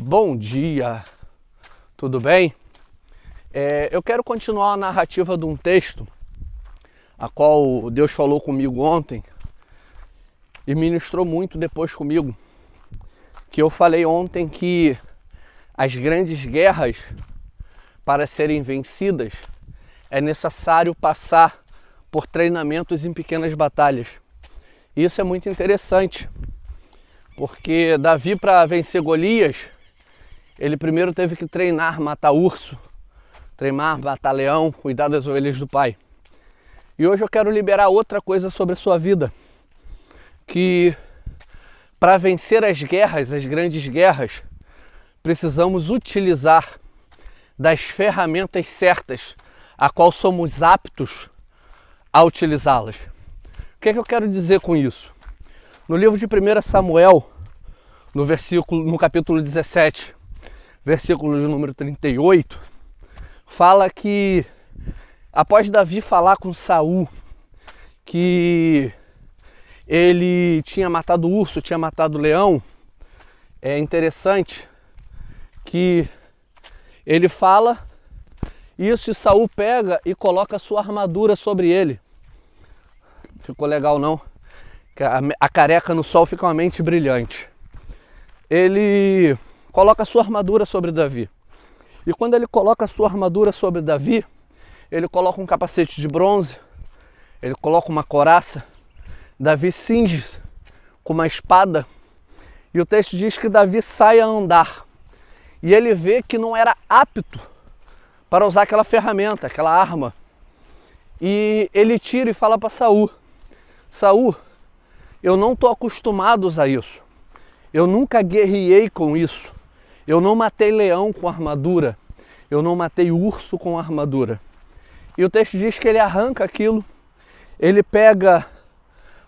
Bom dia, tudo bem? Eu quero continuar a narrativa de um texto a qual Deus falou comigo ontem e ministrou muito depois comigo, que eu falei ontem que as grandes guerras, para serem vencidas, é necessário passar por treinamentos em pequenas batalhas. Isso é muito interessante, porque Davi, para vencer Golias, ele primeiro teve que treinar, matar urso, treinar, matar leão, cuidar das ovelhas do pai. E hoje eu quero liberar outra coisa sobre a sua vida, que para vencer as guerras, as grandes guerras, precisamos utilizar das ferramentas certas, a qual somos aptos a utilizá-las. O que é que eu quero dizer com isso? No livro de 1 Samuel, no capítulo 17, versículo de número 38, fala que após Davi falar com Saul que ele tinha matado urso, tinha matado leão, é interessante que ele fala isso e Saul pega e coloca a sua armadura sobre ele. Ficou legal não? A careca no sol fica uma mente brilhante. Ele coloca a sua armadura sobre Davi. E quando ele coloca a sua armadura sobre Davi, ele coloca um capacete de bronze, ele coloca uma couraça, Davi cinge com uma espada, e o texto diz que Davi sai a andar. E ele vê que não era apto para usar aquela ferramenta, aquela arma. E ele tira e fala para Saul: Saul, eu não estou acostumado a usar isso. Eu nunca guerreei com isso. Eu não matei leão com armadura. Eu não matei urso com armadura. E o texto diz que ele arranca aquilo, ele pega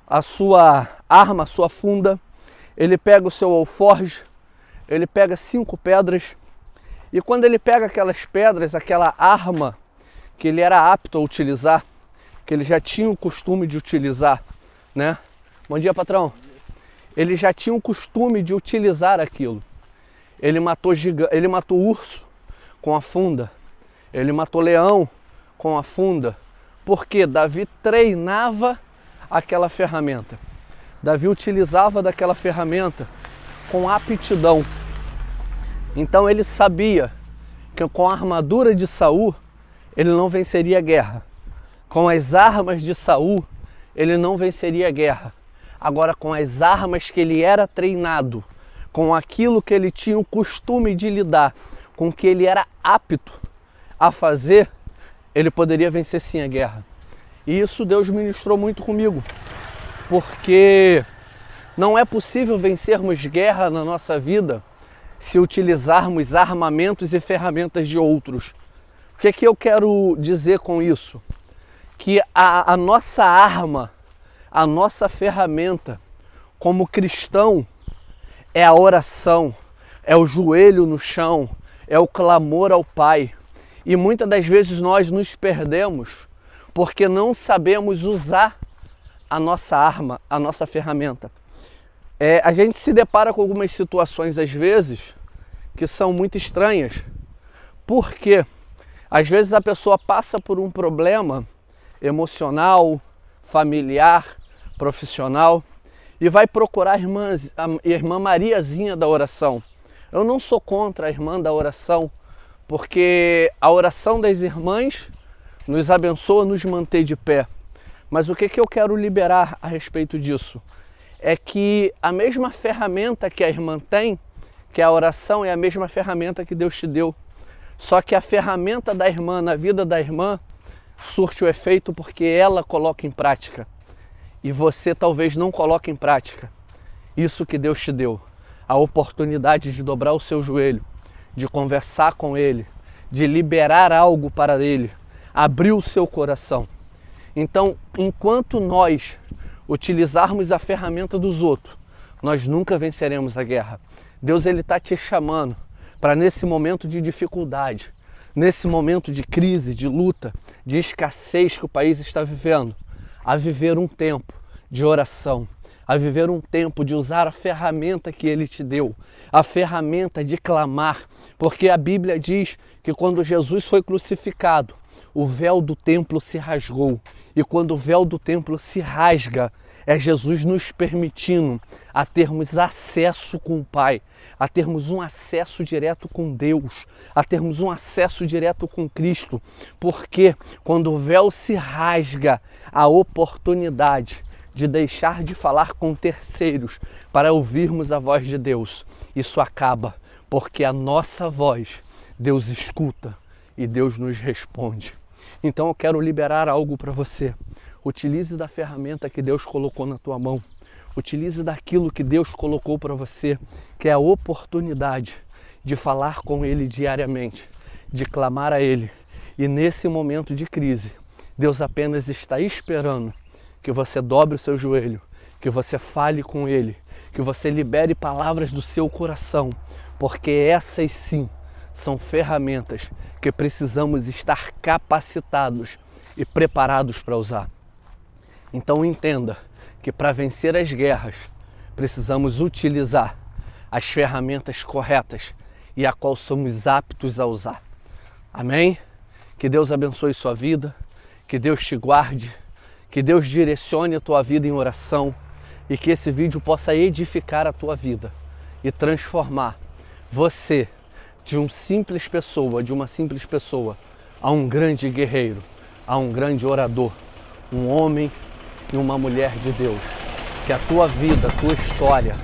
a sua arma, a sua funda, ele pega o seu alforje, ele pega 5 pedras, e quando ele pega aquelas pedras, aquela arma que ele era apto a utilizar, que ele já tinha o costume de utilizar, né? Bom dia, patrão. Ele já tinha o costume de utilizar aquilo. Ele matou urso com a funda, ele matou leão com a funda, porque Davi treinava aquela ferramenta. Davi utilizava daquela ferramenta com aptidão. Então ele sabia que com a armadura de Saul ele não venceria a guerra. Com as armas de Saul ele não venceria a guerra. Agora, com as armas que ele era treinado, com aquilo que ele tinha o costume de lidar, com o que ele era apto a fazer, ele poderia vencer sim a guerra. E isso Deus ministrou muito comigo, porque não é possível vencermos guerra na nossa vida se utilizarmos armamentos e ferramentas de outros. O que é que eu quero dizer com isso? Que a nossa arma, a nossa ferramenta como cristão é a oração, é o joelho no chão, é o clamor ao Pai. E muitas das vezes nós nos perdemos porque não sabemos usar a nossa arma, a nossa ferramenta. A gente se depara com algumas situações às vezes que são muito estranhas, porque às vezes a pessoa passa por um problema emocional, familiar, profissional, e vai procurar a irmã Mariazinha da oração. Eu não sou contra a irmã da oração, porque a oração das irmãs nos abençoa, nos mantém de pé. Mas o que eu quero liberar a respeito disso? É que a mesma ferramenta que a irmã tem, que a oração, é a mesma ferramenta que Deus te deu. Só que a ferramenta da irmã, na vida da irmã, surte o efeito porque ela coloca em prática. E você talvez não coloque em prática isso que Deus te deu. A oportunidade de dobrar o seu joelho, de conversar com Ele, de liberar algo para Ele, abrir o seu coração. Então, enquanto nós utilizarmos a ferramenta dos outros, nós nunca venceremos a guerra. Deus está te chamando para, nesse momento de dificuldade, nesse momento de crise, de luta, de escassez que o país está vivendo, a viver um tempo de oração, a viver um tempo de usar a ferramenta que Ele te deu, a ferramenta de clamar, porque a Bíblia diz que quando Jesus foi crucificado, o véu do templo se rasgou, e quando o véu do templo se rasga, é Jesus nos permitindo a termos acesso com o Pai, a termos um acesso direto com Deus, a termos um acesso direto com Cristo, porque quando o véu se rasga, a oportunidade de deixar de falar com terceiros para ouvirmos a voz de Deus, isso acaba, porque a nossa voz Deus escuta e Deus nos responde. Então eu quero liberar algo para você. Utilize da ferramenta que Deus colocou na tua mão. Utilize daquilo que Deus colocou para você, que é a oportunidade de falar com Ele diariamente, de clamar a Ele. E nesse momento de crise, Deus apenas está esperando que você dobre o seu joelho, que você fale com Ele, que você libere palavras do seu coração, porque essas sim são ferramentas que precisamos estar capacitados e preparados para usar. Então entenda que para vencer as guerras, precisamos utilizar as ferramentas corretas e a qual somos aptos a usar. Amém? Que Deus abençoe sua vida, que Deus te guarde, que Deus direcione a tua vida em oração e que esse vídeo possa edificar a tua vida e transformar você de uma simples pessoa a um grande guerreiro, a um grande orador, um homem e uma mulher de Deus. Que a tua vida, a tua história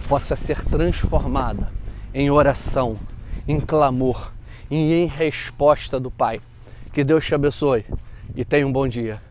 possa ser transformada em oração, em clamor e em resposta do Pai. Que Deus te abençoe e tenha um bom dia.